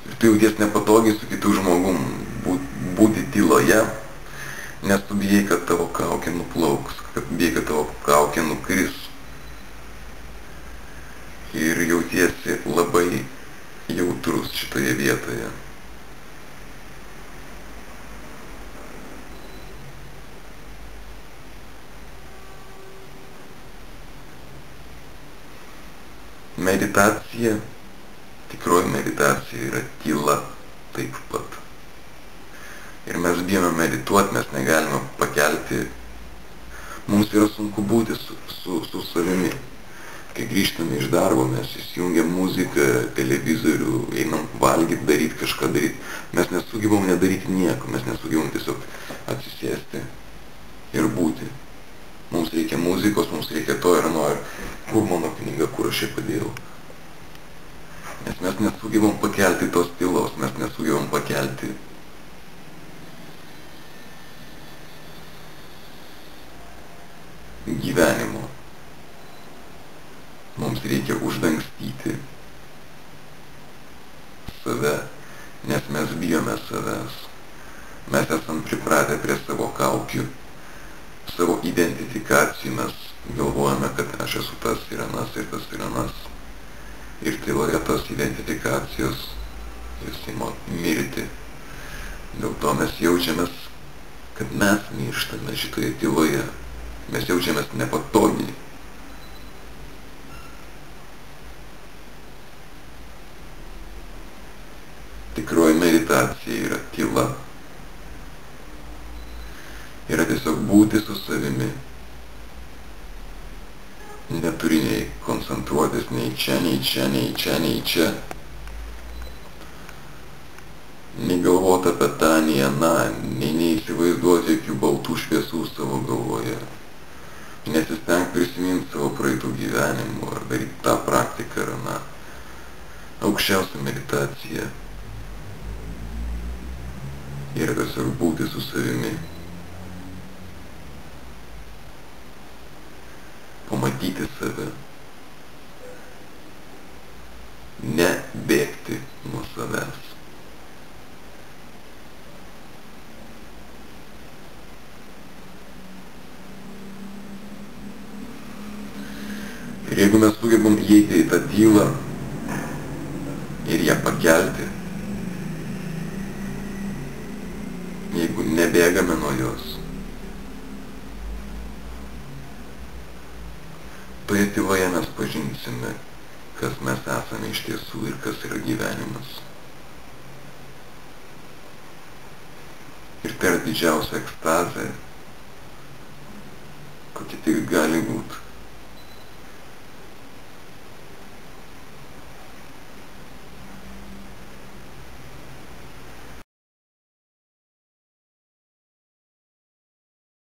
Ir tu jauties nepatogiai su kitu žmogum būti tyloje, nes tu bijai, kad tavo kaukė nuplauks, kad bijai, kad tavo kaukė nukris. Ir jautiesi labai jautrus šitoje vietoje. Meditacija, tikroji meditacija yra tyla taip pat. Ir mes bijome medituoti, mes negalime pakelti. Mums yra sunku būti su savimi. Kai grįžtame iš darbo, mes įsijungiam muziką, televizorių, einam valgyti, daryti kažką daryti. Mes nesugebam nedaryti nieko, mes nesugebam tiesiog atsisėsti ir būti. Mums reikia muzikos, mums reikia to ir ano, kur mano knyga, kur aš ją padėjau. Nes mes nesugebam pakelti tos tylos, mes nesugebam pakelti gyvenimo. Mums reikia uždangstyti save, nes mes bijome savęs. Mes esam pripratę prie savo kaukių, savo identifikacijų, mes galvojame, kad aš esu tas ir anas ir tas ir anas. Ir tyloje tos identifikacijos jos ima mirti. Dėl to mes jaučiamės, kad mes mirštame šitoje tyloje. Mes jaučiamės nepatogiai. Tikroji meditacija yra tyla. Yra tiesiog būti su savimi. Neturi nei koncentruotis nei čia, nei čia, nei čia, nei čia. Nei galvoti apie tą, nei aną, nei neįsivaizduoti jokių baltų šviesų savo galvoje. Nesistengti prisiminti savo praeitų gyvenimų ar daryti tą praktiką ar aną. Aukščiausia meditacija yra tiesiog būti su savimi. Pamatyti save. Ne bėgti nuo savęs. Ir jeigu mes sugebam įeiti į tą tylą ir ją pakelti, jeigu nebėgame nuo jos, toje tyloje mes pažinsime, kas mes esame iš tiesų ir kas yra gyvenimas. Ir tai yra didžiausia ekstazė, kokia tik gali būti.